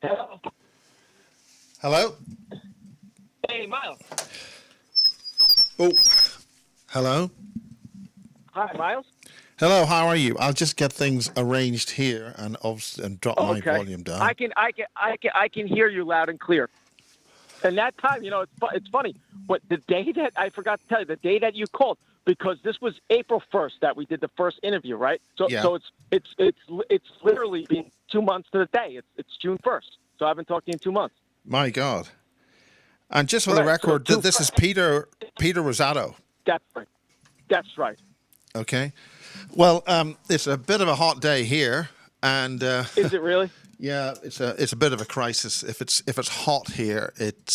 Hello. Hello? Hey, Miles. Oh, hello? Hi, Miles. Hello, how are you? I'll just get things arranged here and drop my Okay. volume down. I can hear you loud and clear. And that time, it's funny. But the day that I forgot to tell you, the day that you called, because this was April 1st that we did the first interview, right? So Yeah. so it's literally been 2 months to the day. It's June 1st. So I haven't talked to you in 2 months. My God. And just for the Right, record, so this is Peter Rosato. That's right. That's right. Okay. Well, it's a bit of a hot day here, and Is it really? yeah, it's a bit of a crisis. If it's hot here, it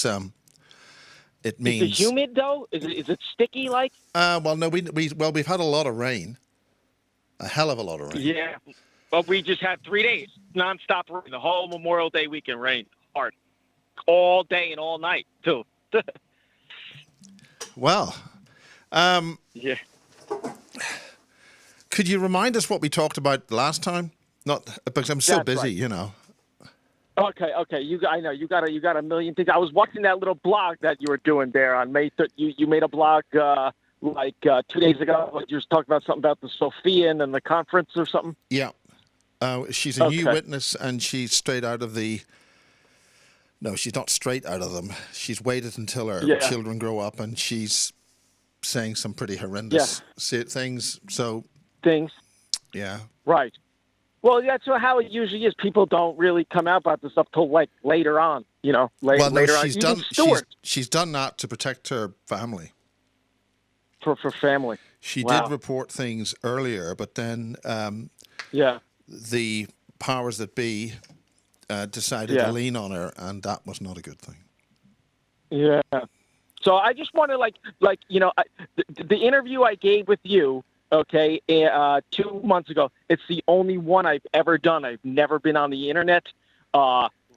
means. Is it humid though? Is it sticky like? Well, no, we've had a lot of rain, a hell of a lot of rain. Yeah, but we just had 3 days nonstop rain. The whole Memorial Day weekend rained hard, all day and all night too. Well, Yeah. could you remind us what we talked about last time? Not because I'm so That's busy, right. you know. Okay. I know you got a million things. I was watching that little blog that you were doing there on May 3rd. You made a blog 2 days ago. You were talking about something about the Sophian and the conference or something. Yeah. She's a new Okay. witness, and she's straight out of the. No, she's not straight out of them. She's waited until her Yeah. children grow up, and she's saying some pretty horrendous things. So, Things. yeah. Right. Well, that's how it usually is. People don't really come out about this stuff till like later on. Well, no, later on. she's Even done. Stewart She's done that to protect her family. for family. She Wow. did report things earlier, but then Yeah. the powers that be decided Yeah. to lean on her, and that was not a good thing. Yeah. So I just want to the interview I gave with you, okay, 2 months ago. It's the only one I've ever done. I've never been on the internet,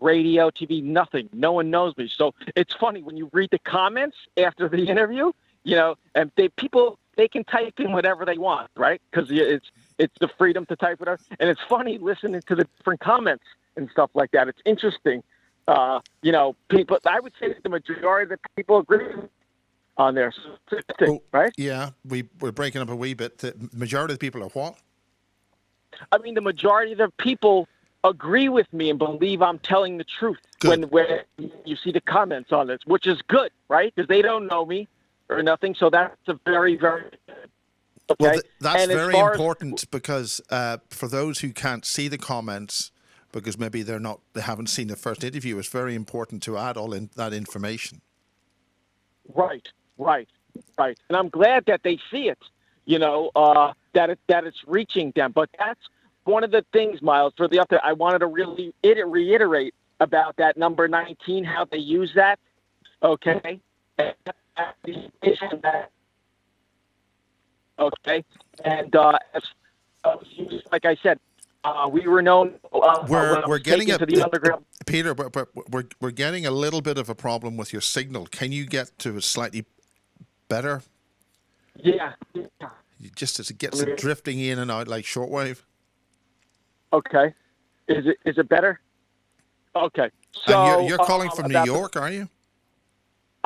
radio, TV, nothing. No one knows me. So it's funny when you read the comments after the interview, and they can type in whatever they want, right? Because it's the freedom to type whatever. And it's funny listening to the different comments and stuff like that. It's interesting. People. I would say that the majority of the people agree on there, right? Yeah, we're breaking up a wee bit. The majority of the people are what? I mean, the majority of the people agree with me and believe I'm telling the truth Good. when you see the comments on this, which is good, right? Because they don't know me or nothing. So that's a very, very okay. Well, that's And as very far as- important because for those who can't see the comments, because maybe they haven't seen the first interview, it's very important to add all in that information. Right. And I'm glad that they see it, that it's reaching them. But that's one of the things, Miles, for the update, I wanted to really reiterate about that number 19, how they use that. Okay. Okay. And like I said, we were known. We're getting to the underground. Peter, but we're getting a little bit of a problem with your signal. Can you get to a slightly better? Yeah. Just as it gets drifting in and out like shortwave. Okay. Is it better? Okay. So And you're calling from New York, are you?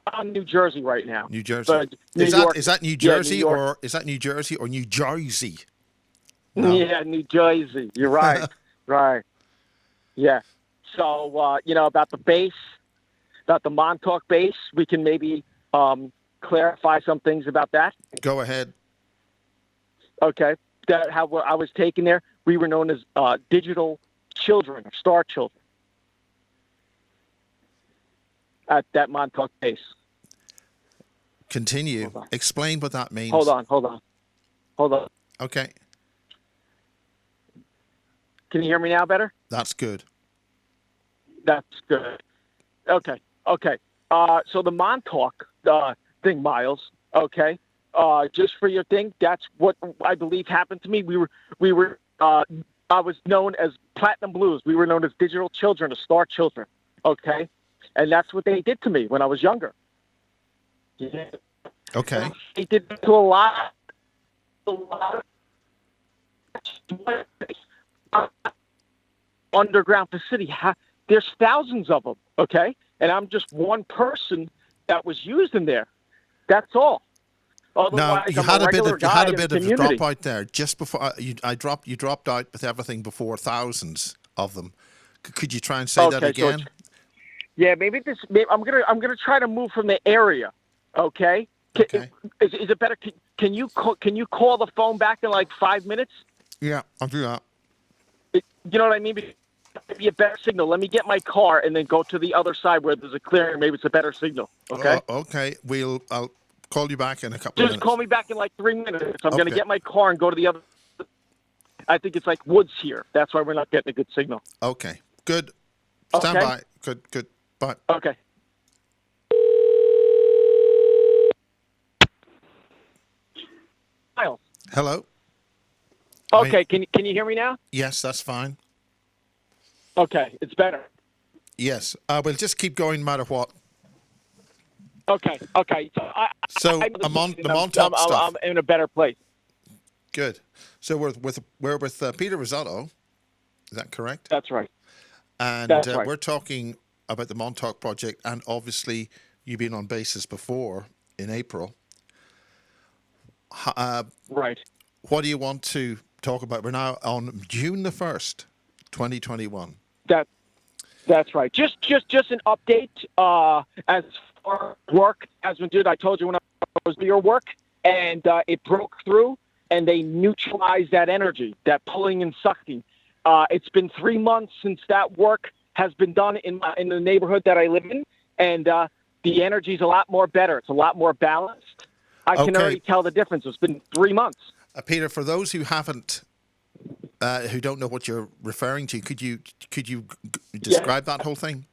I'm New Jersey right now. New Jersey. But Is that New Jersey New York. or is that New Jersey or New Jersey? No. Yeah, New Jersey. You're right. Right. Yeah. So about the base, about the Montauk base, we can maybe clarify some things about that. Go ahead. Okay. That how I was taken there. We were known as digital children, or star children, at that Montauk base. Continue. Explain what that means. Hold on. Okay. Can you hear me now better? That's good. That's good. Okay. So the Montauk thing, Miles. Okay. Just for your thing, that's what I believe happened to me. I was known as Platinum Blues. We were known as digital children, or star children. Okay. And that's what they did to me when I was younger. Yeah. Okay. They did to a lot of underground facility. there's thousands of them, okay? And I'm just one person that was used in there. That's all. Now Otherwise, you I'm had a a bit regular of you guy had a in the bit of a community. dropout there just before you dropped out with everything before thousands of them. Could you try and say that Okay, so again? yeah, maybe I'm gonna try to move from the area. Okay. Okay. Is it better? Can you call the phone back in like 5 minutes? Yeah, I'll do that. You know what I mean? Maybe a better signal. Let me get my car and then go to the other side where there's a clearing. Maybe it's a better signal. Okay. Okay. I'll call you back in a couple of Just minutes. call me back in like 3 minutes. I'm gonna Okay. get my car and go to the other. I think it's like woods here. That's why we're not getting a good signal. Okay. Good. Stand Okay. by. Good. Bye. Okay. Miles. Hello. Okay. Can you hear me now? Yes, that's fine. Okay, it's better. Yes. We'll just keep going no matter what. Okay. So the Montauk stuff. I'm in a better place. Good. So we're with Peter Risotto. Is that correct? That's right. And That's right. we're talking about the Montauk Project, and obviously you've been on Bases before in April. Right. What do you want to talk about? We're now on June the 1st, 2021. That's right. Just an update as far as work has been done. I told you when I was doing your work, and it broke through, and they neutralized that energy, that pulling and sucking. It's been 3 months since that work has been done in the neighborhood that I live in, and the energy's a lot more better. It's a lot more balanced. I can already tell the difference. It's been 3 months. Peter, for those who haven't, who don't know what you're referring to, could you describe that whole thing?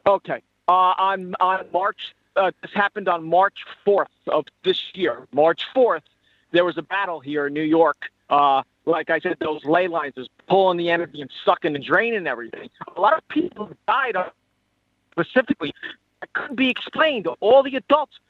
Okay. On March, this happened on March 4th of this year. March 4th, there was a battle here in New York. Like I said, those ley lines is pulling the energy and sucking and draining everything. A lot of people died specifically. It couldn't be explained. All the adults,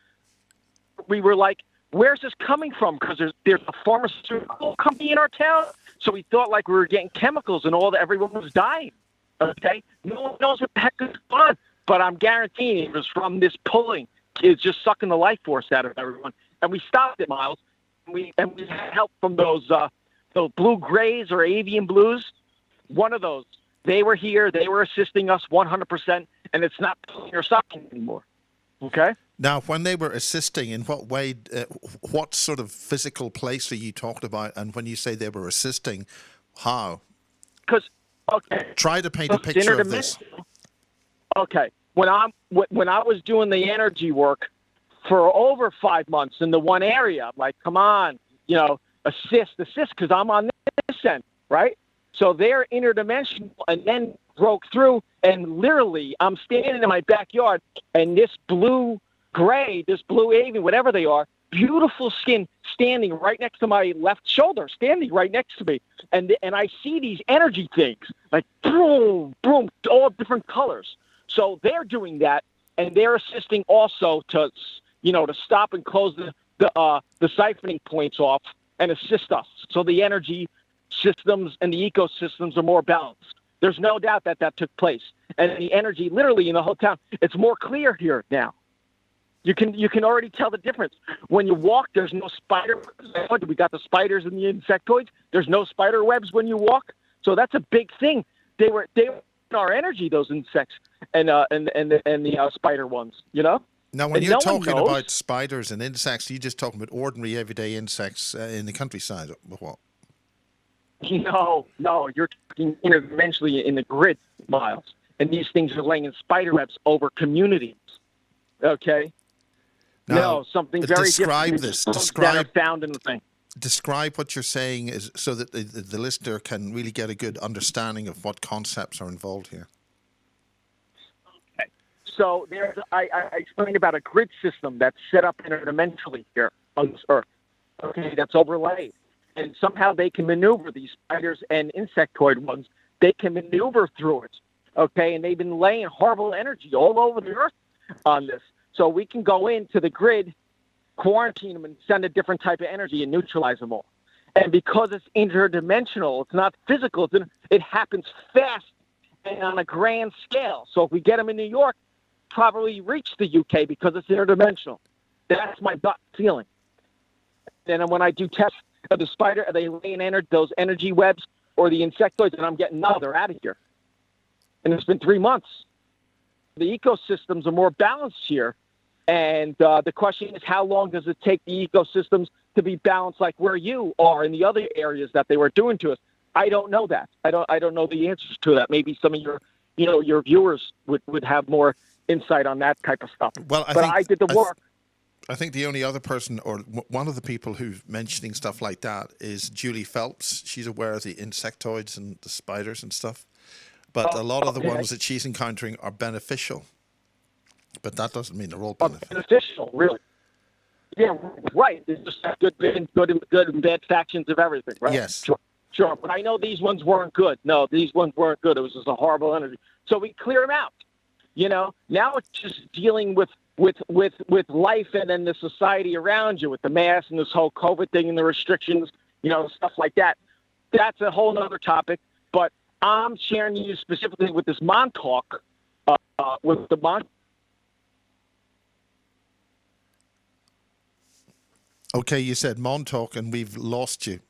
we were like, where's this coming from? Because there's a pharmaceutical company in our town. So we thought like we were getting chemicals and everyone was dying. Okay? No one knows what the heck is going on. But I'm guaranteeing it was from this pulling. It's just sucking the life force out of everyone. And we stopped it, Miles. And we had help from those blue grays or avian blues. One of those. They were here. They were assisting us 100%. And it's not pulling or sucking anymore. Okay? Now, when they were assisting, in what way, what sort of physical place are you talking about? And when you say they were assisting, how? Because, okay. Try to paint a picture of this. Okay. When I was doing the energy work for over 5 months in the one area, I'm like, come on, assist, because I'm on this end, right? So they're interdimensional and then broke through, and literally I'm standing in my backyard, and this blue gray, this blue avian, whatever they are, beautiful skin standing right next to my left shoulder, standing right next to me. And I see these energy things, like boom, boom, all different colors. So they're doing that, and they're assisting also to stop and close the siphoning points off and assist us. So the energy systems and the ecosystems are more balanced. There's no doubt that took place. And the energy literally in the whole town, it's more clear here now. You can already tell the difference. When you walk, there's no spider webs. We got the spiders and the insectoids. There's no spider webs when you walk. So that's a big thing. They were our energy, those insects and the spider ones, Now, when and you're no talking one knows. about spiders and insects, you're just talking about ordinary everyday insects in the countryside. What? No, you're talking interdimensionally in the grid, Miles. And these things are laying in spider webs over communities. Okay? Now, no, something very describe different. this. That are found in the thing. Describe what you're saying is so that the listener can really get a good understanding of what concepts are involved here. Okay. So I explained about a grid system that's set up interdimensionally here on this Earth. Okay, that's overlaid. And somehow they can maneuver, these spiders and insectoid ones, they can maneuver through it. Okay, and they've been laying horrible energy all over the Earth on this. So we can go into the grid, quarantine them, and send a different type of energy and neutralize them all. And because it's interdimensional, it's not physical, it happens fast and on a grand scale. So if we get them in New York, probably reach the UK because it's interdimensional. That's my gut feeling. And when I do tests of the spider, are they laying those energy webs or the insectoids? And I'm getting, no, they're out of here. And it's been 3 months. The ecosystems are more balanced here. And the question is, how long does it take the ecosystems to be balanced like where you are in the other areas that they were doing to us? I don't know that. I don't know the answers to that. Maybe some of your viewers would have more insight on that type of stuff. Well, I did the work. I think the only other person, or one of the people who's mentioning stuff like that, is Julie Phelps. She's aware of the insectoids and the spiders and stuff. But a lot of the ones that she's encountering are beneficial. But that doesn't mean they're all beneficial. Beneficial, really. Yeah, right. It's just good and bad factions of everything, right? Yes. Sure. But I know these ones weren't good. No, these ones weren't good. It was just a horrible energy. So we clear them out. Now it's just dealing with life and then the society around you with the mask and this whole COVID thing and the restrictions, stuff like that. That's a whole other topic. But I'm sharing you specifically with this Montauk, with the Montauk. Okay, you said Montauk and we've lost you.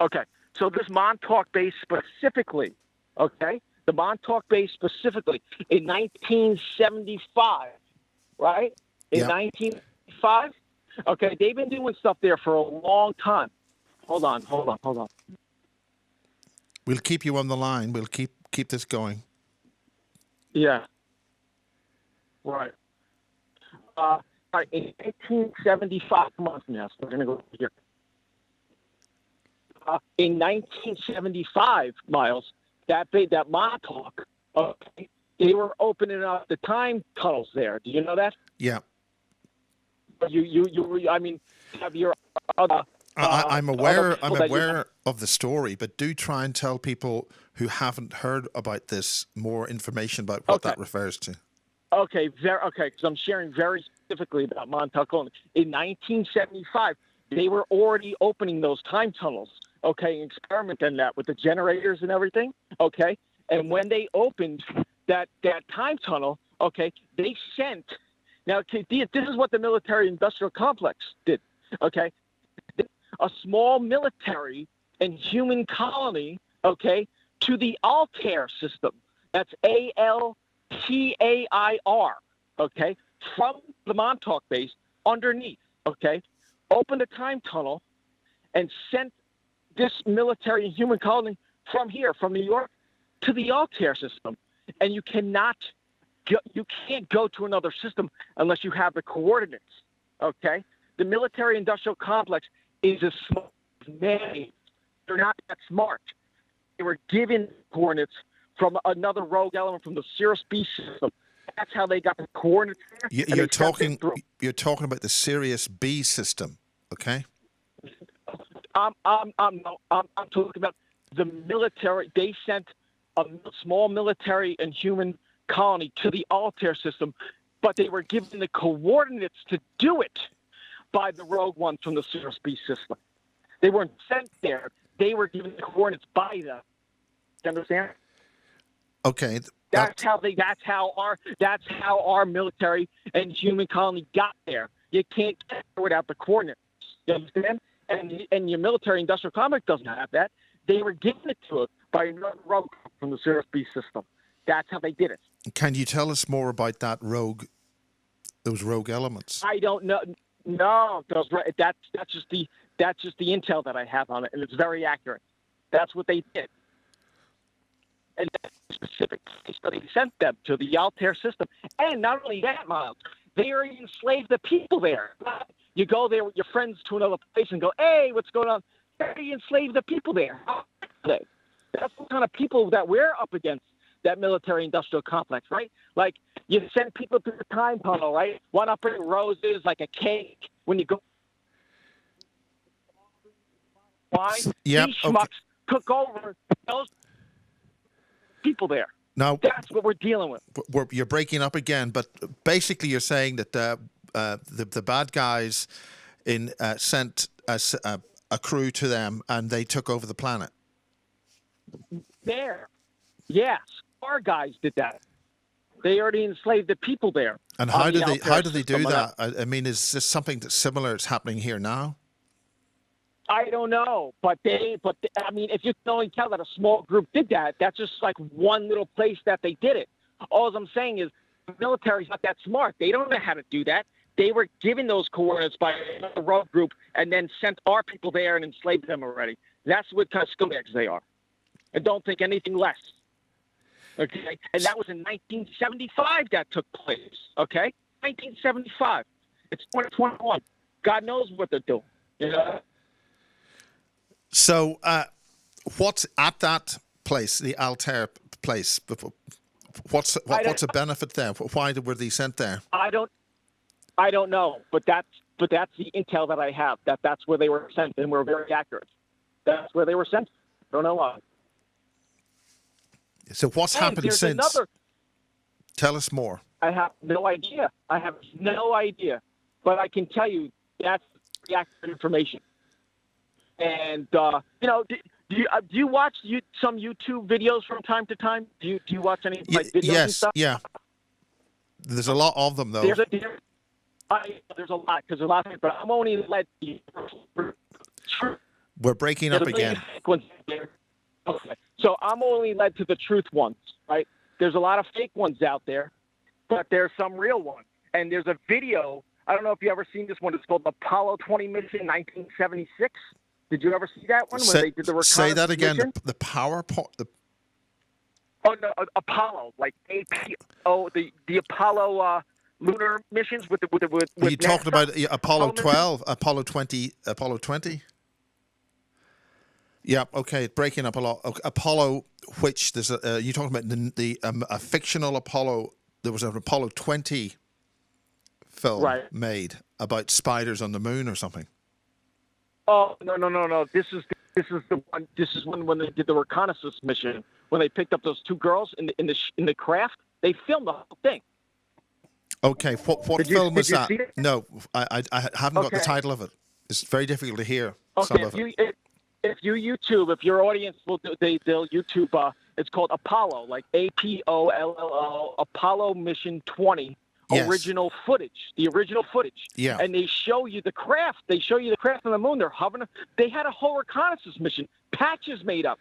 Okay, so this Montauk base specifically, okay? The Montauk base specifically in 1975, right? In 1975? Okay, they've been doing stuff there for a long time. Hold on. We'll keep you on the line. We'll keep this going. Yeah. Right. All right, in 1975, come on, yes, we're going to go here. In 1975, Miles, that Montauk, okay, they were opening up the time tunnels there. Do you know that? Yeah. I mean, have your I'm aware of the story, but do try and tell people who haven't heard about this more information about what that refers to. Okay, because I'm sharing very specifically about Montauk. In 1975, they were already opening those time tunnels, okay, and experimenting that with the generators and everything, okay? And when they opened that time tunnel, okay, they sent – now, this is what the military-industrial complex did, okay? A small military and human colony, okay, to the Altair system. That's ALTAIR, okay, from the Montauk base underneath, okay, opened a time tunnel and sent this military and human colony from here, from New York, to the Altair system. And you can't go to another system unless you have the coordinates, okay? The military-industrial complex is as smart as man. They're not that smart. They were given coordinates from another rogue element from the Sirius B system. That's how they got the coordinates there. You're talking about the Sirius B system, okay? I'm talking about the military. They sent a small military and human colony to the Altair system, but they were given the coordinates to do it by the rogue ones from the Sirius B system. They weren't sent there. They were given the coordinates by them. You understand? Okay. That's how our military and human colony got there. You can't get there without the coordinates. You understand? And your military industrial complex doesn't have that. They were given it to it by another rogue from the Sirius B system. That's how they did it. Can you tell us more about those rogue elements? I don't know. No, that's just the intel that I have on it, and it's very accurate. That's what they did. And that's specific. So they sent them to the Altair system. And not only that, Miles, they already enslaved the people there. You go there with your friends to another place and go, hey, what's going on? They enslaved the people there. That's the kind of people that we're up against, that military-industrial complex, right? Like, you send people to the time tunnel, right? One up bring roses, like a cake. When you go, why? Yep, These schmucks took over those people there. Now, that's what we're dealing with. You're breaking up again, but basically you're saying that the bad guys sent a crew to them and they took over the planet. There. Yes, our guys did that. They already enslaved the people there. And how do they do that? I mean, is this something that's similar that's happening here now? I don't know, but I mean, if you can only tell that a small group did that, that's just like one little place that they did it. All I'm saying is the military's not that smart. They don't know how to do that. They were given those coordinates by a rogue group and then sent our people there and enslaved them already. That's what kind of scumbags they are. And don't think anything less. Okay? And that was in 1975 that took place. Okay? 1975. It's 2021. God knows what they're doing. You know? So, what's at that place, the Altair place? What's a benefit there? Why were they sent there? I don't know, but that's the intel that I have. That's where they were sent, and we're very accurate. That's where they were sent. I don't know why. So what's happened since? Tell us more. I have no idea. But I can tell you that's the accurate information. And you know, do you watch some YouTube videos from time to time? Do you watch any of my videos and stuff? Yeah. There's a lot of them though. There's a lot because a lot of it, but I'm only led to truth. We're breaking up again. Okay. So I'm only led to the truth ones, right? There's a lot of fake ones out there, but there's some real ones. And there's a video. I don't know if you ever seen this one. It's called Apollo 20 Mission 1976. Did you ever see that one when they did the reconnaissance? Say that again. Mission? The PowerPoint. Oh no, Apollo, like APO, the Apollo lunar missions with Are you talking about Apollo 12, mission? Apollo 20, Apollo 20? Yeah. Okay. Breaking up a lot. Okay, Apollo, which there's you talking about a fictional Apollo? There was an Apollo 20 film made about spiders on the moon or something. Oh no! This is the one. This is when they did the reconnaissance mission. When they picked up those two girls in the craft, they filmed the whole thing. Okay, what film was that? No, I haven't got the Okay. title of it. It's very difficult to hear Okay, some of it. if you YouTube, if your audience will, they'll YouTube. It's called Apollo, like APOLLO, Apollo Mission 20. Yes. Original footage, the original footage. Yeah. And they show you the craft. They show you the craft on the moon. They're hovering. They had a whole reconnaissance mission. Patches made up.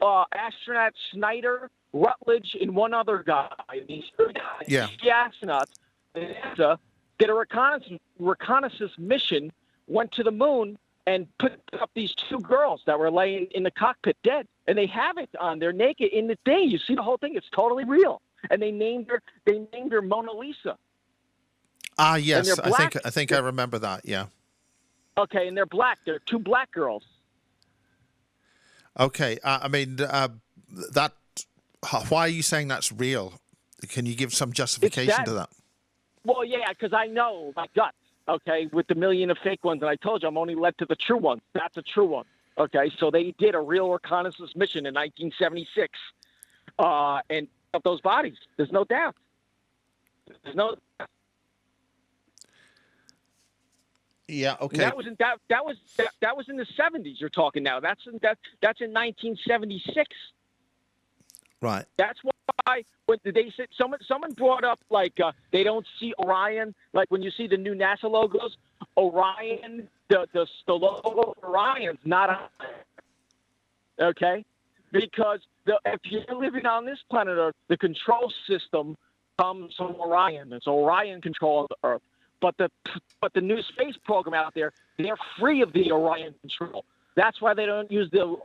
Astronaut Snyder, Rutledge, and one other guy. These three guys, Yeah. the astronauts, NASA, did a reconnaissance mission, went to the moon, and put up these two girls that were laying in the cockpit dead. And they have it on. They're naked in the thing. You see the whole thing. It's totally real. And they named her Mona Lisa. Ah, yes, And they're black. I think I remember that. Yeah. Okay, and they're black. They're two black girls. Okay. I mean, that. Why are you saying that's real? Can you give some justification to that? Well, yeah, because I know my gut. Okay, with the million of fake ones, and I told you I'm only led to the true ones. That's a true one. Okay, so they did a real reconnaissance mission in 1976, and of those bodies. There's no doubt. Yeah. Okay. That was in the 70s. You're talking now. That's in 1976. Right. That's why when they said someone brought up like they don't see Orion, like when you see the new NASA logos, Orion, the logo of Orion's not on there. Okay, because if you're living on this planet Earth, the control system comes from Orion. It's Orion control of the Earth. But the new space program out there, they're free of the Orion control. That's why they don't use the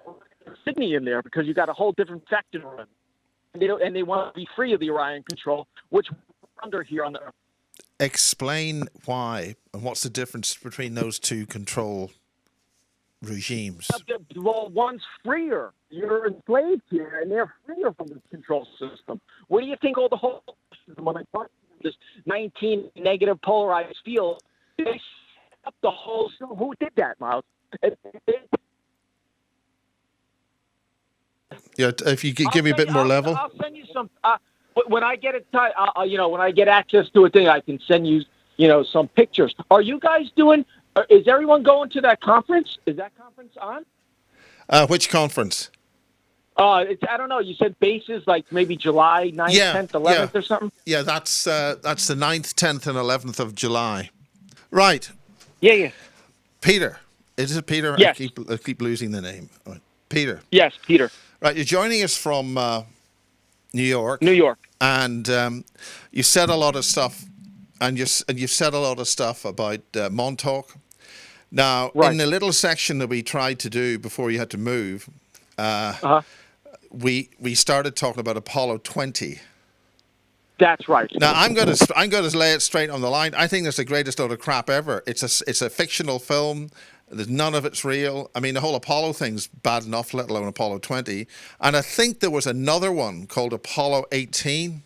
insignia in there, because you got a whole different factor in it. And they want to be free of the Orion control, which we're under here on the Earth. Explain why and what's the difference between those two control regimes. Well, one's freer. You're enslaved here, and they're freer from the control system. What do you think all the whole system, when I talk about this 19 negative polarized field, they set up the whole system? Who did that, Miles? Yeah, if you could give me a bit more level. I'll send you some. When I get it, when I get access to a thing, I can send you, some pictures. Are you guys doing? Is everyone going to that conference? Is that conference on? Which conference? I don't know. You said bases like maybe July 9th, 10th, 11th or something? Yeah, that's the 9th, 10th, and 11th of July. Right. Yeah. Peter. Is it Peter? Yes. I keep losing the name. Right. Peter. Yes, Peter. Right, you're joining us from New York. New York. And you said a lot of stuff, and you've said a lot of stuff about Montauk. Now, in the little section that we tried to do before you had to move, we started talking about Apollo 20. That's right. Now I'm going to lay it straight on the line. I think it's the greatest load of crap ever. It's a fictional film. There's none of it's real. I mean, the whole Apollo thing's bad enough, let alone Apollo 20. And I think there was another one called Apollo 18.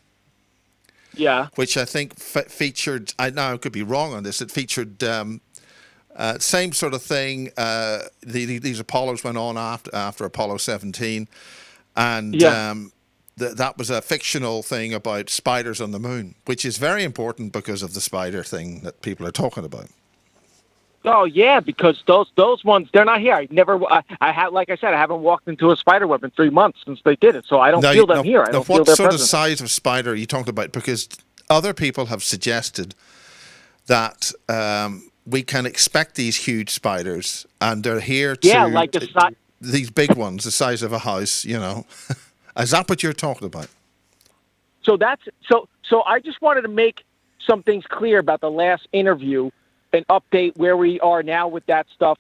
Yeah. Which I think featured. I could be wrong on this. It featured same sort of thing. These Apollos went on after Apollo 17, and that was a fictional thing about spiders on the moon, which is very important because of the spider thing that people are talking about. Oh yeah, because those ones, they're not here. I have, like I said, I haven't walked into a spider web in 3 months since they did it, so I don't feel them here. I don't feel their presence. What sort of size of spider are you talking about? Because other people have suggested that we can expect these huge spiders, and they're here to... Yeah, like these big ones, the size of a house, you know. Is that what you're talking about? So I just wanted to make some things clear about the last interview and update where we are now with that stuff,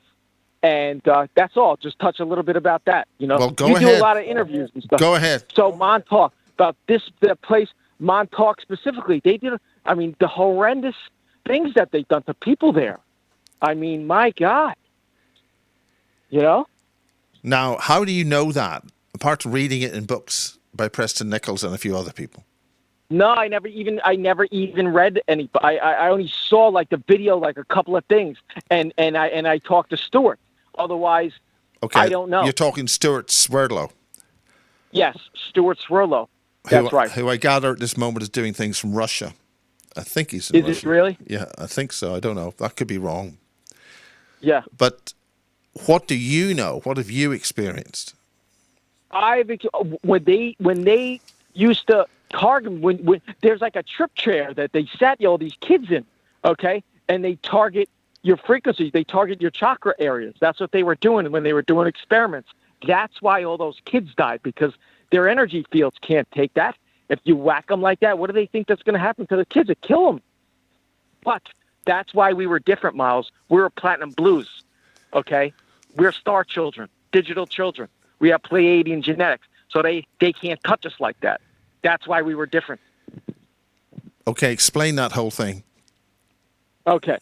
and that's all. Just touch a little bit about that. You know, well, go you ahead. do a lot of interviews and stuff. Go ahead. So Montauk, about the place Montauk specifically, they did. I mean, the horrendous things that they've done to people there. I mean, my God. You know. Now, how do you know that? Apart from reading it in books by Preston Nichols and a few other people. No, I never even read any. I only saw like the video, like a couple of things, and I talked to Stewart. Otherwise, okay, I don't know. You're talking Stewart Swerdlow. Yes, Stewart Swerdlow. That's right. Who I gather at this moment is doing things from Russia. I think he's in Russia. Is it really? Yeah, I think so. I don't know. That could be wrong. Yeah. But what do you know? What have you experienced? When they used to target, when there's like a trip chair that they sat all these kids in, okay, and they target your frequencies, they target your chakra areas. That's what they were doing when they were doing experiments. That's why all those kids died, because their energy fields can't take that. If you whack them like that, what do they think that's going to happen to the kids? It kill them. But that's why we were different, Miles. We were platinum blues, okay? We're star children, digital children. We have Pleiadian genetics, so they can't touch us like that. That's why we were different. Okay, explain that whole thing. Okay,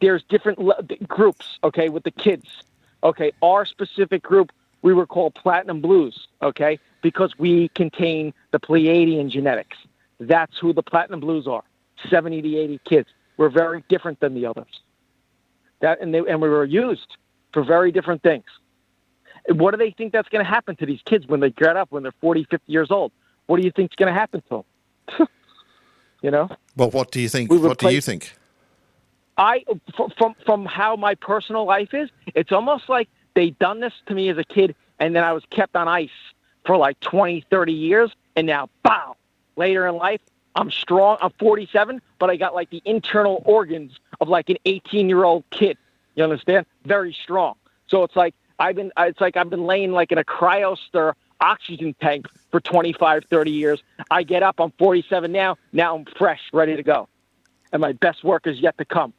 there's different groups. Okay, with the kids. Okay, our specific group, we were called Platinum Blues. Okay, because we contain the Pleiadian genetics. That's who the Platinum Blues are. 70 to 80 kids. We're very different than the others. And we were used for very different things. What do they think that's going to happen to these kids when they get up, when they're 40, 50 years old? What do you think is going to happen to them? You know? Well, what do you think? What do you think? From how my personal life is, it's almost like they done this to me as a kid, and then I was kept on ice for like 20, 30 years, and now, bow, later in life, I'm strong. I'm 47, but I got like the internal organs of like an 18-year-old kid. You understand? Very strong. So it's like I've been laying like in a cryostor oxygen tank for 25, 30 years. I get up, I'm 47 now. Now I'm fresh, ready to go. And my best work is yet to come.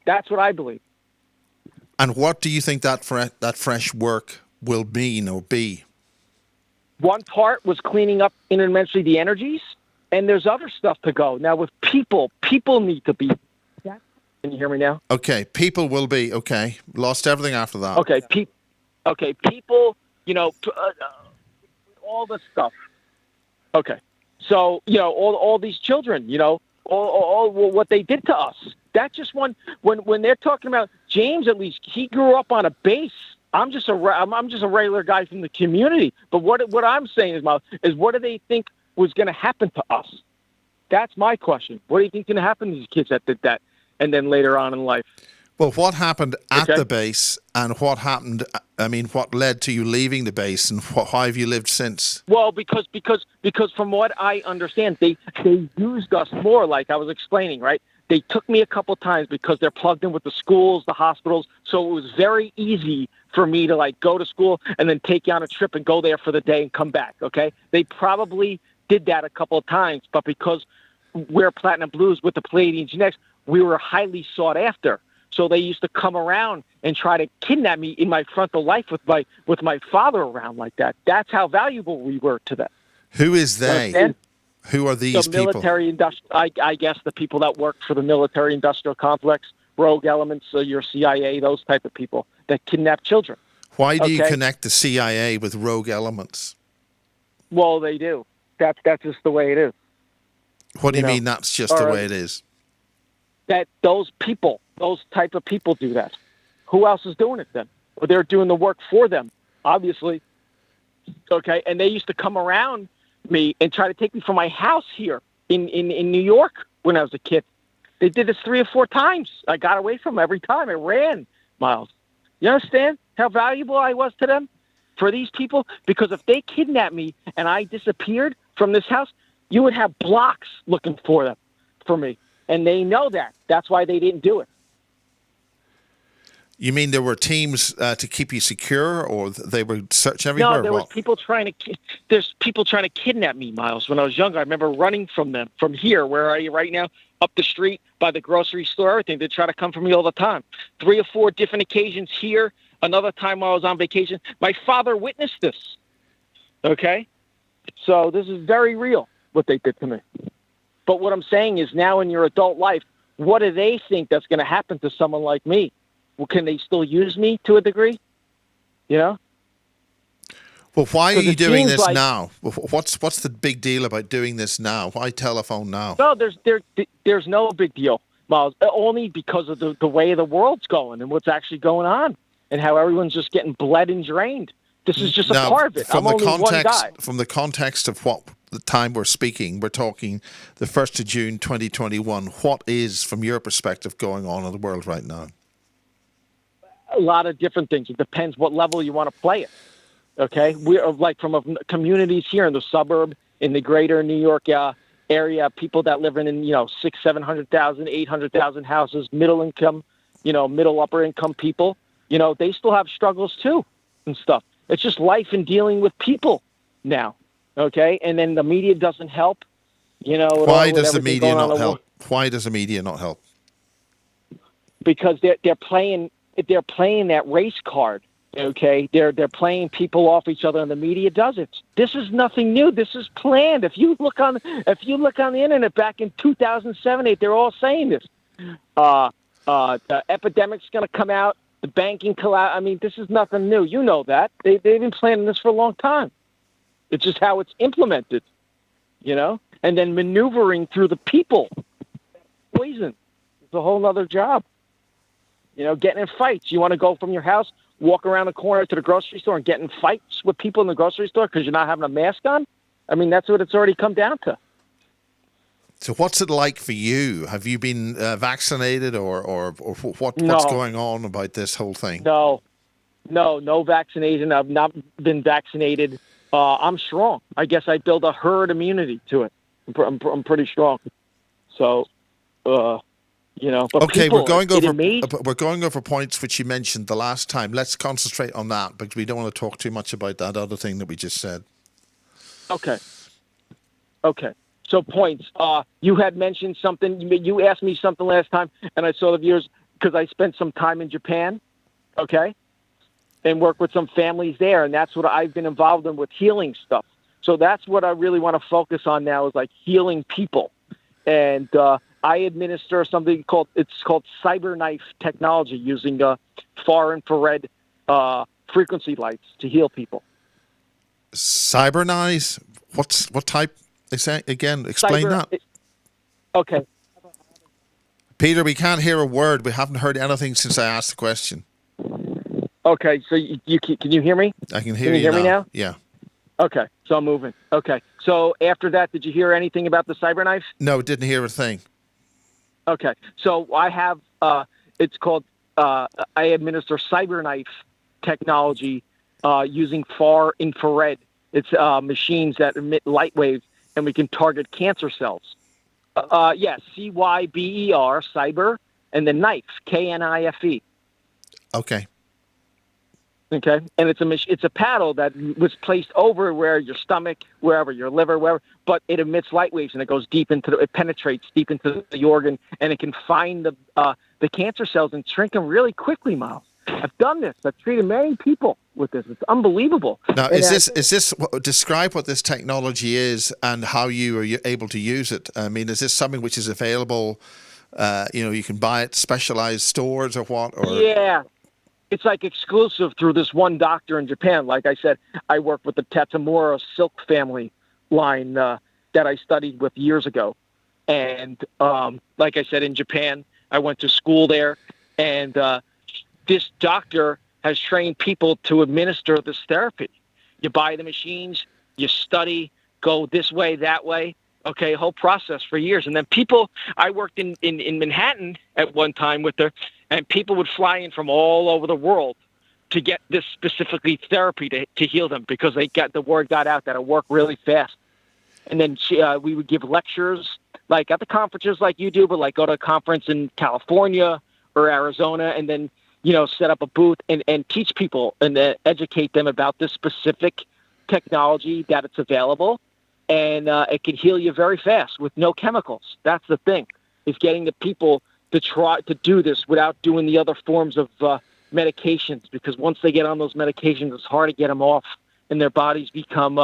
That's what I believe. And what do you think that fresh work will mean or be? One part was cleaning up interdimensionally the energies, and there's other stuff to go. Now with people need to be. Can you hear me now? Okay, people will be. Okay, lost everything after that. Okay, people, you know, all this stuff. Okay, so, you know, all these children, you know, all what they did to us. That's just one. When they're talking about James, at least he grew up on a base. I'm just a regular guy from the community. But what I'm saying is what do they think was going to happen to us? That's my question. What do you think is going to happen to these kids that did that, and then later on in life? Well, what happened at Okay. the base, and what happened? I mean, what led to you leaving the base, and how have you lived since? Well, because from what I understand, they used us more, like I was explaining, right? They took me a couple times because they're plugged in with the schools, the hospitals, so it was very easy for me to like go to school and then take you on a trip and go there for the day and come back. Okay, they probably did that a couple of times, but because we're Platinum Blues with the Palladian Genetics, we were highly sought after. So they used to come around and try to kidnap me in my frontal life with my father around like that. That's how valuable we were to them. Who is they? And Who are these the people? military industrial, I guess the people that work for the military industrial complex, rogue elements, your CIA, those type of people that kidnap children. Why do you connect the CIA with rogue elements? Well, they do. That's just the way it is. What do you mean that's just the way it is? That those type of people do that. Who else is doing it then? Well, they're doing the work for them, obviously. Okay, and they used to come around me and try to take me from my house here in New York when I was a kid. They did this 3 or 4 times. I got away from them every time. I ran, Miles. You understand how valuable I was to them? For these people? Because if they kidnapped me and I disappeared from this house, you would have blocks looking for me. And they know that. That's why they didn't do it. You mean there were teams to keep you secure, or they were searching everywhere? No, there was people trying to. There's people trying to kidnap me, Miles. When I was younger, I remember running from them from here, where are you right now? Up the street by the grocery store, everything. They try to come for me all the time. 3 or 4 different occasions here. Another time while I was on vacation. My father witnessed this. Okay, so this is very real what they did to me. But what I'm saying is, now in your adult life, what do they think that's going to happen to someone like me? Well, can they still use me to a degree? You know? Well, why are you doing this now? What's the big deal about doing this now? Why telephone now? No, there's no big deal, Miles. Only because of the way the world's going and what's actually going on, and how everyone's just getting bled and drained. This is just a part of it. I'm only one guy. From the context of what the time we're speaking, we're talking the 1st of June 2021. What is, from your perspective, going on in the world right now? A lot of different things. It depends what level you want to play it. Okay, we're like from communities here in the suburb, in the greater New York area, people that live in 600,000, 700,000, 800,000 houses, middle income, middle upper income people. They still have struggles too and stuff. It's just life and dealing with people now. Okay, and then the media doesn't help. Why does the media not help? Why does the media not help? Because they're playing that race card. Okay, they're playing people off each other, and the media does it. This is nothing new. This is planned. If you look on the internet back in 2007, 2008, they're all saying this. The epidemic's going to come out. The banking collapse. I mean, this is nothing new. You know that they've been planning this for a long time. It's just how it's implemented, and then maneuvering through the people. Poison. It's a whole other job. Getting in fights. You want to go from your house, walk around the corner to the grocery store and get in fights with people in the grocery store because you're not having a mask on? I mean, that's what it's already come down to. So what's it like for you? Have you been vaccinated or what's going on about this whole thing? No vaccination. I've not been vaccinated. I'm strong. I guess I build a herd immunity to it. I'm pretty strong. So, But okay, we're going over points which you mentioned the last time. Let's concentrate on that because we don't want to talk too much about that other thing that we just said. Okay. So points. You had mentioned something. You asked me something last time, and I saw the viewers because I spent some time in Japan. Okay, and work with some families there, and that's what I've been involved in with healing stuff. So that's what I really want to focus on now is like healing people, and I administer something called cyberknife technology using far infrared frequency lights to heal people. Cyberknives? What type? Again, explain that. Okay. Peter, we can't hear a word. We haven't heard anything since I asked the question. Okay, so can you hear me? I can hear you. Can you hear me now? Yeah. Okay, so I'm moving. Okay, so after that, did you hear anything about the cyberknife? No, didn't hear a thing. Okay, so I have, it's called I administer CyberKnife technology using far infrared. It's machines that emit light waves, and we can target cancer cells. Yes, CYBER, cyber, and then knife, KNIFE. Okay. Okay, and it's a paddle that was placed over where your stomach, wherever your liver, wherever, but it emits light waves and it goes deep it penetrates deep into the organ, and it can find the cancer cells and shrink them really quickly, Miles. I've done this. I've treated many people with this. It's unbelievable. Now, describe what this technology is and how you are able to use it? I mean, is this something which is available? You can buy it specialized stores or what? Or yeah. It's like exclusive through this one doctor in Japan. Like I said, I work with the Tatsumura silk family line that I studied with years ago. And like I said, in Japan, I went to school there. And this doctor has trained people to administer this therapy. You buy the machines, you study, go this way, that way. Okay, whole process for years. And then I worked in Manhattan at one time with her, and people would fly in from all over the world to get this specifically therapy to heal them, because the word got out that it worked really fast. And then we would give lectures, like at the conferences like you do, but like go to a conference in California or Arizona, and then, set up a booth and teach people and educate them about this specific technology, that it's available. And it can heal you very fast with no chemicals. That's the thing, is getting the people to try to do this without doing the other forms of medications, because once they get on those medications, it's hard to get them off, and their bodies become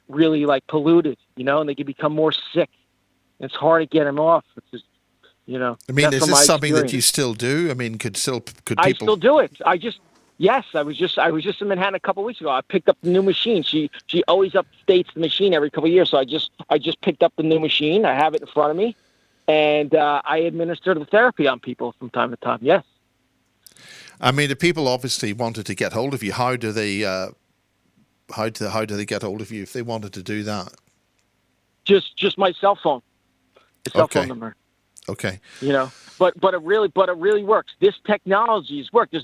really like polluted, and they can become more sick. It's hard to get them off. It's just, I mean, is this something that you still do? I mean, could people? I still do it. Yes, I was just in Manhattan a couple of weeks ago. I picked up the new machine. She always updates the machine every couple of years, so I just picked up the new machine. I have it in front of me, and I administer the therapy on people from time to time. Yes. I mean, the people obviously wanted to get hold of you. How do they get hold of you if they wanted to do that? Just my cell phone. The cell phone number. Okay. But it really works. This technology has worked. It's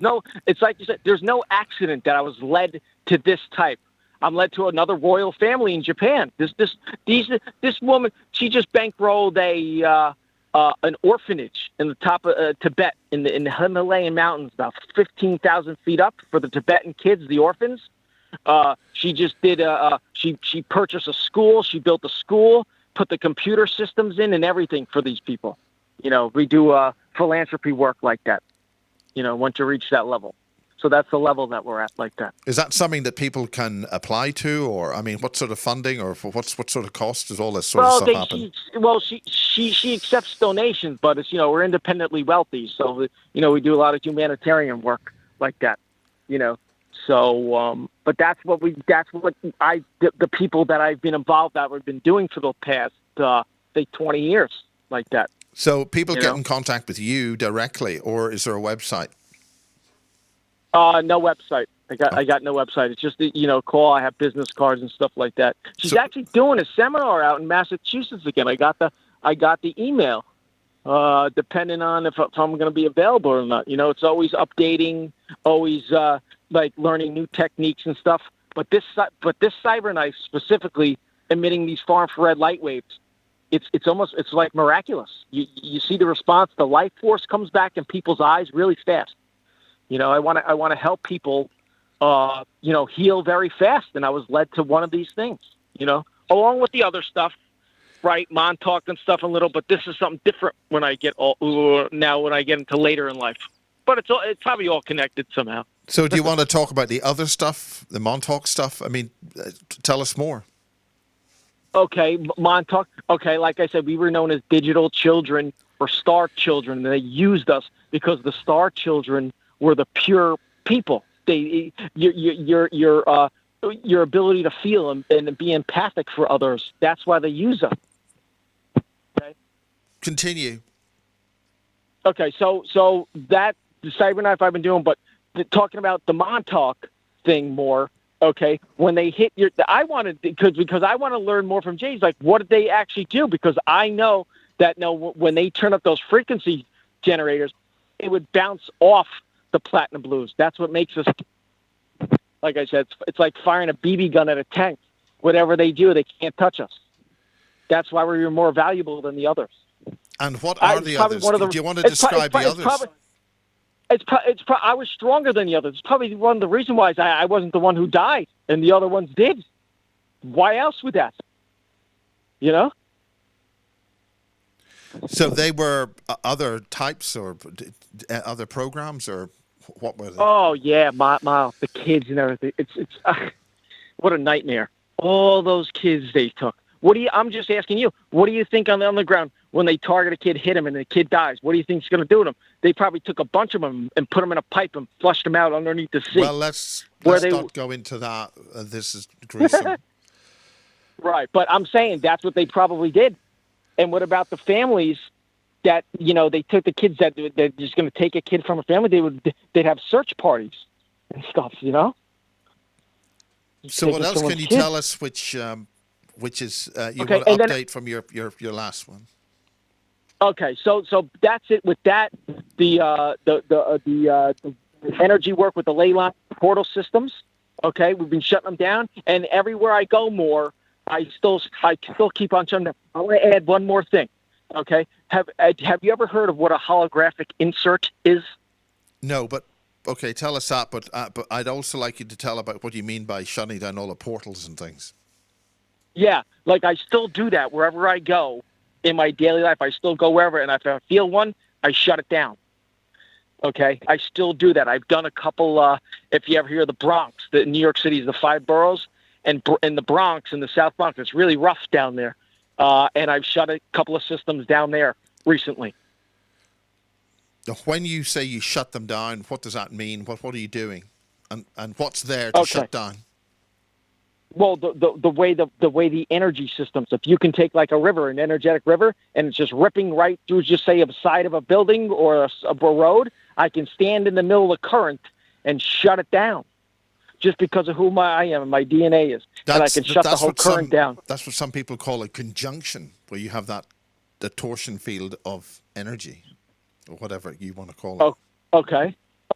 like you said, there's no accident that I was led to this type. I'm led to another royal family in Japan. This woman, she just bankrolled an orphanage in the top of Tibet in the Himalayan mountains, about 15,000 feet up, for the Tibetan kids, the orphans. She just did she purchased a school. She built a school, put the computer systems in and everything for these people. We do philanthropy work like that, once you reach that level. So that's the level that we're at, like that. Is that something that people can apply to, or, I mean, what sort of funding, or what sort of cost does all this sort of stuff happen? She accepts donations, but it's, we're independently wealthy. So, we do a lot of humanitarian work like that, So, but that's what the people that I've been involved that we've been doing for the past, 20 years, like that. So people get in contact with you directly, or is there a website? No website. I got no website. It's just call. I have business cards and stuff like that. She's actually doing a seminar out in Massachusetts again. I got the email. Depending on if I'm going to be available or not. It's always updating, always like learning new techniques and stuff. But this CyberKnife specifically emitting these far infrared light waves. It's like miraculous. You see the response. The life force comes back in people's eyes really fast. I want to help people, heal very fast. And I was led to one of these things, along with the other stuff, right? Montauk and stuff a little, but this is something different when I get into later in life. But it's probably all connected somehow. So do you want to talk about the other stuff, the Montauk stuff? I mean, tell us more. Okay, Montauk. Okay, like I said, we were known as digital children or star children. And they used us because the star children were the pure people. Your ability to feel and be empathic for others. That's why they use us. Okay. Continue. Okay, so that the CyberKnife I've been doing, but talking about the Montauk thing more. Okay, when they hit because I want to learn more from Jay's. Like, what did they actually do? Because I know that when they turn up those frequency generators, it would bounce off the platinum blues. That's what makes us, like I said, it's like firing a BB gun at a tank. Whatever they do, they can't touch us. That's why we're more valuable than the others. And what are the others? Do you want to describe the others? I was stronger than the others. It's probably one of the reasons why I wasn't the one who died, and the other ones did. Why else would that? You know? So they were other types or other programs, or what were they? Oh yeah, Miles, the kids and everything. It's what a nightmare. All those kids they took. I'm just asking you. What do you think on the underground when they target a kid, hit him, and the kid dies? What do you think is going to do to them? They probably took a bunch of them and put them in a pipe and flushed them out underneath the sea. Well, let's not go into that. This is gruesome. Right, but I'm saying that's what they probably did. And what about the families that, they took the kids that they're just going to take a kid from a family? They'd have search parties and stuff, So what else can you tell us which is you want to update from your last one? Okay, so that's it with that. The energy work with the ley line portal systems. Okay, we've been shutting them down, and everywhere I go more, I still keep on shutting them. I want to add one more thing. Okay, have you ever heard of what a holographic insert is? No, but okay, tell us that. But I'd also like you to tell about what you mean by shutting down all the portals and things. Yeah, like I still do that wherever I go in my daily life. I still go wherever, and if I feel one, I shut it down. Okay, I still do that. I've done a couple. If you ever hear of the Bronx, New York City is the 5 boroughs, and in the Bronx, in the South Bronx, it's really rough down there. And I've shut a couple of systems down there recently. When you say you shut them down, what does that mean? What are you doing, and what's there to shut down? Well, the way the energy systems. If you can take like a river, an energetic river, and it's just ripping right through, just say, a side of a building or a road, I can stand in the middle of the current and shut it down, just because of who I am and my DNA is, and I can shut the whole current down. That's what some people call a conjunction, where you have the torsion field of energy, or whatever you want to call it. Oh,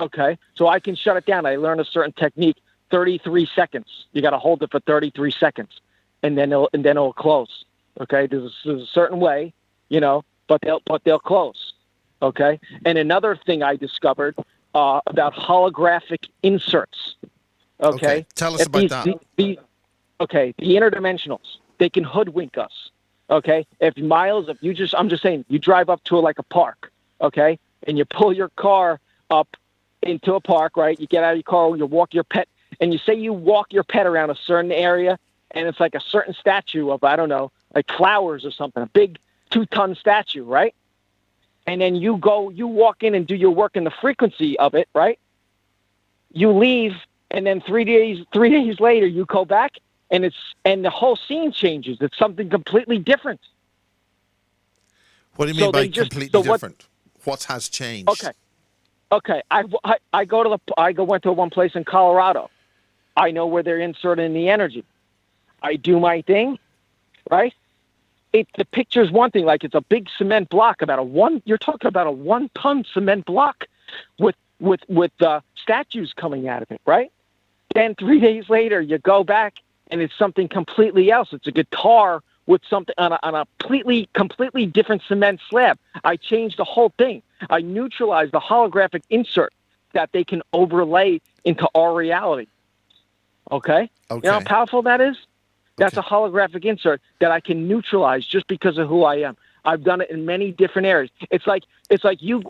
okay. So I can shut it down. I learned a certain technique. 33 seconds. You got to hold it for 33 seconds, and then it'll close. Okay, there's a certain way, but they'll close. Okay, and another thing I discovered about holographic inserts. Okay, tell us about that. The interdimensionals, they can hoodwink us. Okay, I'm just saying, you drive up to a park, okay, and you pull your car up into a park, right? You get out of your car, you walk your pet. And you say you walk your pet around a certain area, and it's like a certain statue of, I don't know, like flowers or something, a big 2-ton statue, right? And then you walk in and do your work in the frequency of it, right? You leave, and then 3 days later, you go back, and the whole scene changes. It's something completely different. What do you mean by completely different? What has changed? Okay. I went to one place in Colorado. I know where they're inserting the energy. I do my thing, right? The picture's one thing, like it's a big cement block, you're talking about a 1-ton cement block with statues coming out of it, right? Then 3 days later, you go back and it's something completely else. It's a guitar with something on a completely different cement slab. I changed the whole thing. I neutralized the holographic insert that they can overlay into our reality. Okay? You know how powerful that is? That's a holographic insert that I can neutralize just because of who I am. I've done it in many different areas. It's like you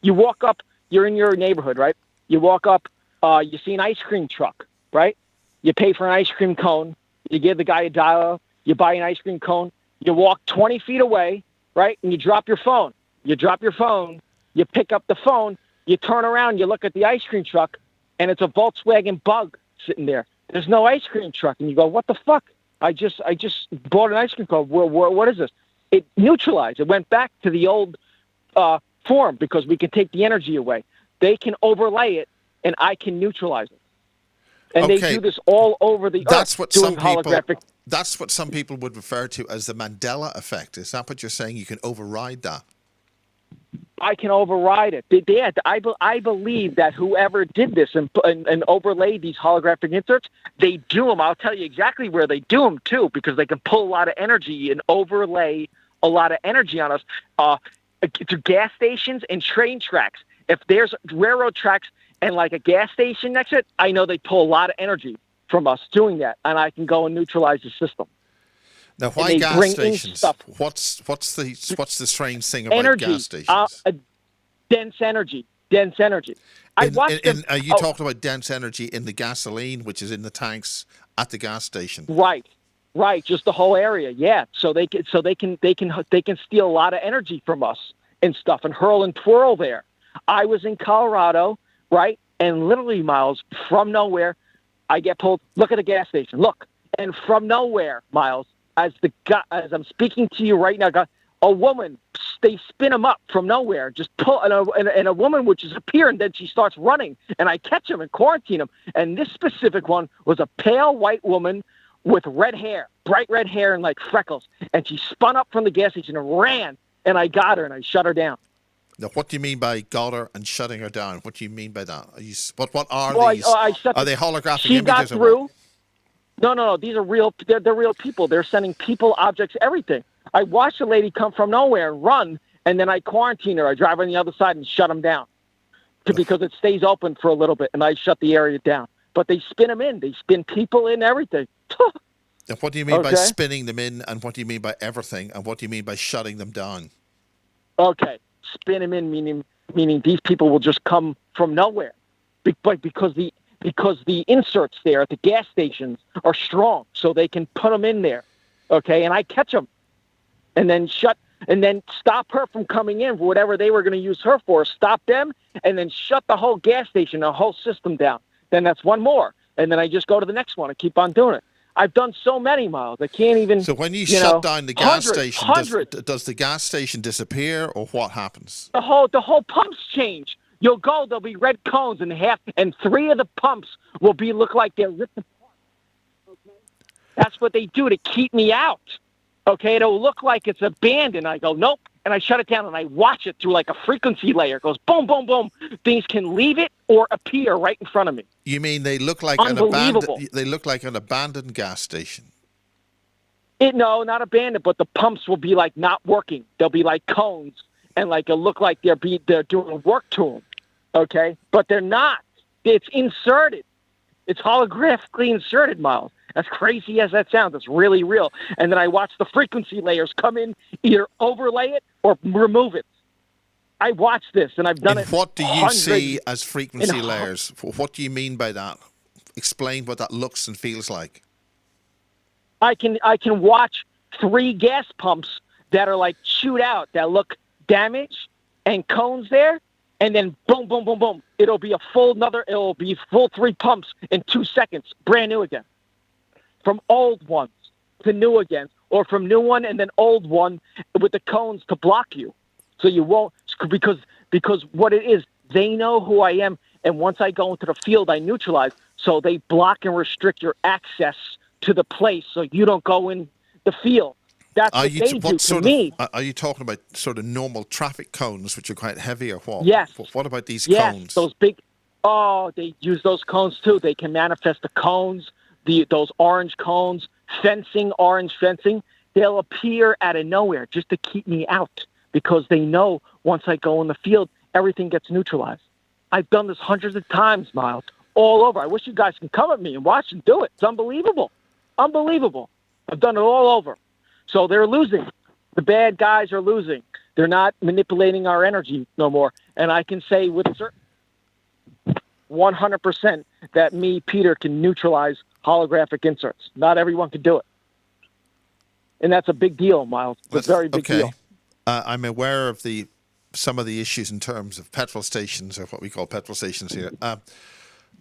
walk up, you're in your neighborhood, right? You walk up, you see an ice cream truck, right? You pay for an ice cream cone. You give the guy a dollar. You buy an ice cream cone. You walk 20 feet away, right? And you drop your phone. You pick up the phone. You turn around. You look at the ice cream truck, and it's a Volkswagen Bug sitting there. There's no ice cream truck. And you go, what the fuck? I just bought an ice cream cone. What is this? It neutralized. It went back to the old form because we can take the energy away. They can overlay it, and I can neutralize it. And they do this all over the earth doing holographic. That's what some people would refer to as the Mandela effect. Is that what you're saying? You can override that? I can override it. I believe that whoever did this and overlaid these holographic inserts, they do them. I'll tell you exactly where they do them, too, because they can pull a lot of energy and overlay a lot of energy on us to gas stations and train tracks. If there's railroad tracks and like a gas station next to it, I know they pull a lot of energy from us doing that, and I can go and neutralize the system. Now, why gas stations? What's the strange thing about gas stations? Dense energy. Are you talking about dense energy in the gasoline, which is in the tanks at the gas station? Right. Just the whole area. Yeah. So they can steal a lot of energy from us and stuff and hurl and twirl there. I was in Colorado, right, and literally, Miles, from nowhere, I get pulled. Look at the gas station. Look, and from nowhere, Miles. As I'm speaking to you right now, a woman, they spin them up from nowhere, just pull, and a woman would just appear, and then she starts running, and I catch them and quarantine them. And this specific one was a pale white woman with red hair, bright red hair and like freckles, and she spun up from the gas station and ran, and I got her and I shut her down. Now, what do you mean by got her and shutting her down? What do you mean by that? What are these? Are they holographic she images? Got through. No. These are real. They're real people. They're sending people, objects, everything. I watched a lady come from nowhere and run, and then I quarantine her. I drive on the other side and shut them down because it stays open for a little bit, and I shut the area down. But they spin them in. They spin people in, everything. And what do you mean by spinning them in, and what do you mean by everything, and what do you mean by shutting them down? Okay, spin them in, meaning these people will just come from nowhere, because the inserts there at the gas stations are strong, so they can put them in there, okay? And I catch them, and then stop her from coming in for whatever they were going to use her for. Stop them, and then shut the whole gas station, the whole system down. Then that's one more, and then I just go to the next one and keep on doing it. I've done so many, Miles. I can't even. So when you shut down the gas station, does the gas station disappear, or what happens? The whole pumps change. You'll go, there'll be red cones and 3 of the pumps will look like they're ripped apart. Okay? That's what they do to keep me out. Okay, it'll look like it's abandoned. I go, nope, and I shut it down and I watch it through like a frequency layer. It goes boom, boom, boom. Things can leave it or appear right in front of me. You mean they look like an abandoned gas station? No, not abandoned, but the pumps will be like not working. They'll be like cones, and like it'll look like they're doing work to them. Okay, but they're not. It's inserted. It's holographically inserted, Miles. As crazy as that sounds, it's really real. And then I watch the frequency layers come in, either overlay it or remove it. I watch this, and I've done it. What do you see as frequency layers? What do you mean by that? Explain what that looks and feels like. I can watch 3 gas pumps that are like chewed out, that look damaged, and cones there, and then boom, boom, boom, boom. It'll be full 3 pumps in 2 seconds, brand new again. From old ones to new again, or from new one and then old one with the cones to block you. So you won't, because what it is, they know who I am, and once I go into the field, I neutralize. So they block and restrict your access to the place, so you don't go in the field. That's what they do to me. Are you talking about sort of normal traffic cones, which are quite heavy, or what? Yes. What about these cones? Yes, those big. Oh, they use those cones too. They can manifest the cones, those orange cones, orange fencing. They'll appear out of nowhere just to keep me out, because they know once I go in the field, everything gets neutralized. I've done this hundreds of times, Miles, all over. I wish you guys can come at me and watch and do it. It's unbelievable. Unbelievable. I've done it all over. So they're losing. The bad guys are losing. They're not manipulating our energy no more. And I can say with certain 100% that me, Peter, can neutralize holographic inserts. Not everyone can do it. And that's a big deal, Miles. It's a very big deal. I'm aware of some of the issues in terms of petrol stations, or what we call petrol stations here.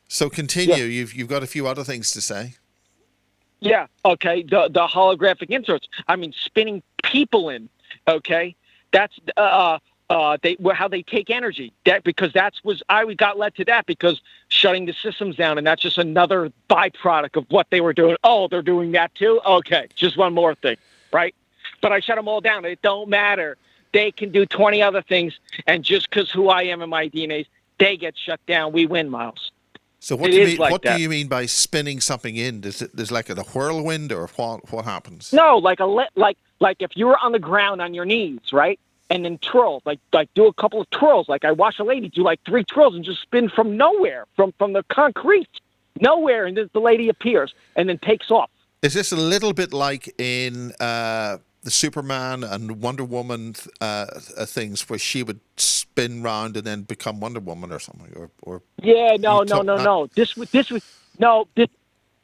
So continue. Yeah. You've got a few other things to say. Yeah. Okay. The holographic inserts. I mean, spinning people in. Okay. That's how they take energy. I got led to that because shutting the systems down, and that's just another byproduct of what they were doing. Oh, they're doing that too. Okay. Just one more thing, right? But I shut them all down. It don't matter. They can do 20 other things, and just because who I am in my DNA, they get shut down. We win, Miles. So what do you mean? What do you mean by spinning something in? There's like a whirlwind, or what happens? No, like if you were on the ground on your knees, right, and then twirl, like do a couple of twirls. Like I watch a lady do like 3 twirls and just spin from nowhere, from the concrete, nowhere, and then the lady appears and then takes off. Is this a little bit like in the Superman and Wonder Woman things, where she would spin round and then become Wonder Woman or something? Or yeah, no. This was no.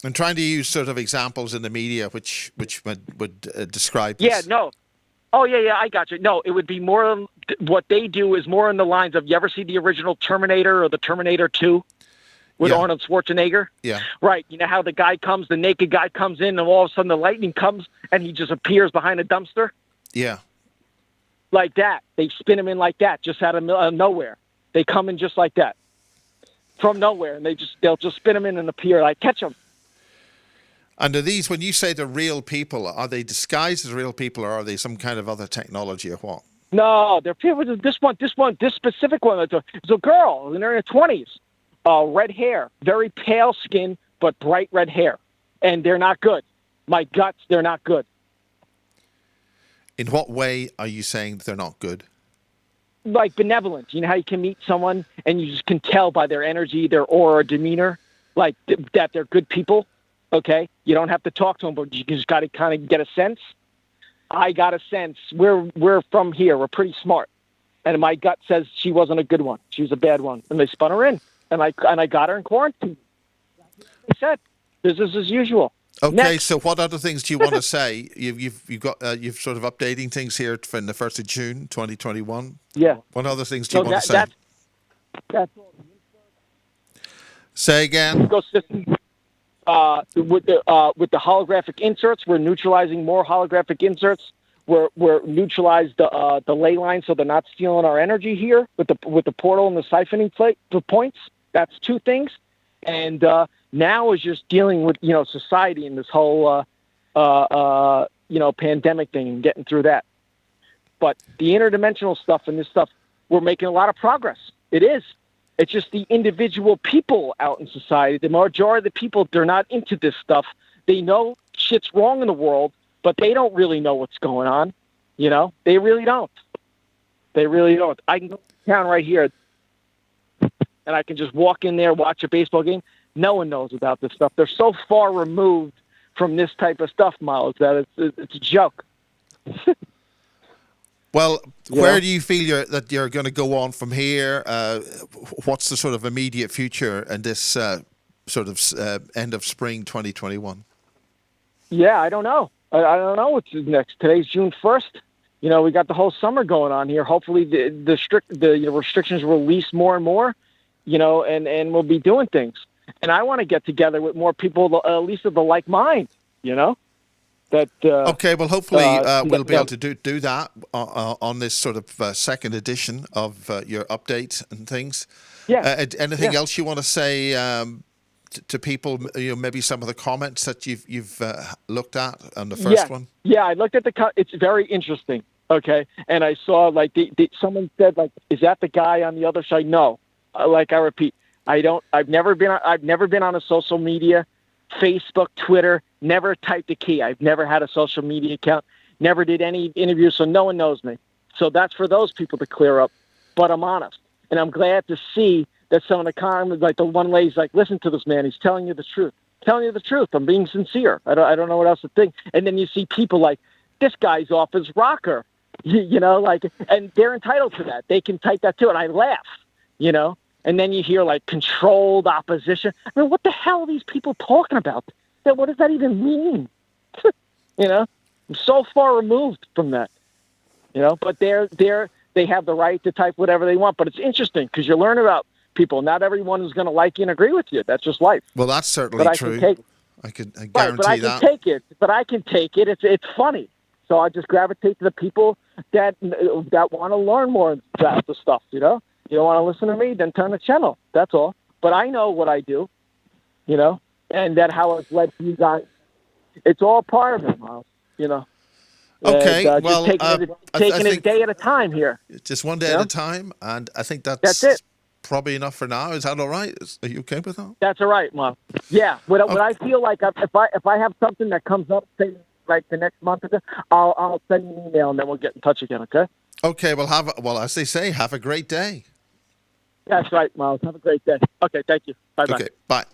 I'm trying to use sort of examples in the media which would describe Yeah, this. no. Oh, yeah, I got you. No, it would be more, what they do is more in the lines of, you ever see the original Terminator or the Terminator 2 with Arnold Schwarzenegger? Yeah. Right. You know how the naked guy comes in, and all of a sudden the lightning comes and he just appears behind a dumpster? Yeah. Like that. They spin him in like that, just out of nowhere. They come in just like that. From nowhere, and they'll just spin him in and appear, like, catch him. And are these, when you say they're real people, are they disguised as real people, or are they some kind of other technology, or what? No, they're people. This specific one. It's a girl in her 20s, red hair, very pale skin, but bright red hair, and they're not good. My guts, they're not good. In what way are you saying that they're not good? Like benevolent. You know how you can meet someone and you just can tell by their energy, their aura, demeanor, like that they're good people. Okay, you don't have to talk to them, but you just got to kind of get a sense. I got a sense. We're from here. We're pretty smart, and my gut says she wasn't a good one. She was a bad one, and they spun her in, and I got her in quarantine. They said business as usual. Okay, Next. so what other things do you want to say? You've sort of updating things here from the 1st of June, 2021. Yeah. What other things do you want to say? That's all. Say again. Ecosystem. With the holographic inserts, we're neutralizing more holographic inserts. We're neutralized the ley line, so they're not stealing our energy here with the portal and the siphoning the points. That's 2 things, and now is just dealing with society and this whole pandemic thing and getting through that. But the interdimensional stuff and this stuff, we're making a lot of progress. It is. It's just the individual people out in society. The majority of the people, they're not into this stuff. They know shit's wrong in the world, but they don't really know what's going on. They really don't. They really don't. I can go to town right here, and I can just walk in there, watch a baseball game. No one knows about this stuff. They're so far removed from this type of stuff, Miles, that it's a joke. Well, where do you feel that you're going to go on from here? What's the sort of immediate future in this sort of end of spring 2021? Yeah, I don't know. I don't know what's next. Today's June 1st. We got the whole summer going on here. Hopefully the restrictions release more and more, and we'll be doing things. And I want to get together with more people, at least of the like mind, Okay, well, hopefully we'll be able to do that on this sort of second edition of your update and things. Yeah. Anything else you want to say to people? Maybe some of the comments that you've looked at on the first one. Yeah, I looked at it's very interesting. Okay, and I saw like someone said like, is that the guy on the other side? No, I repeat, I've never been on a social media. Facebook, Twitter, never typed a key. I've never had a social media account, never did any interviews, so no one knows me. So that's for those people to clear up. But I'm honest. And I'm glad to see that some of the comments, like the one lady's like, listen to this man, he's telling you the truth. Telling you the truth. I'm being sincere. I don't know what else to think. And then you see people like, this guy's off his rocker. And they're entitled to that. They can type that too. And I laugh, And then you hear like controlled opposition. I mean, what the hell are these people talking about? What does that even mean? I'm so far removed from that. But they have the right to type whatever they want. But it's interesting because you learn about people. Not everyone is going to like you and agree with you. That's just life. Well, that's certainly true. I guarantee that. But I can take it. It's funny. So I just gravitate to the people that want to learn more about the stuff. You don't want to listen to me, then turn the channel. That's all. But I know what I do, and that how it's led to you guys. It's all part of it, Miles, Okay, And, well, just taking it a day at a time here. Just one day at a time, and I think That's it. probably enough for now. Is that all right? Are you okay with that? That's all right, Mom. Yeah. What I feel like, if I have something that comes up, say like the next month or so, I'll send you an email and then we'll get in touch again. Okay. Okay. Well, as they say, have a great day. That's right, Miles. Have a great day. Okay. Thank you. Bye bye. Okay. Bye.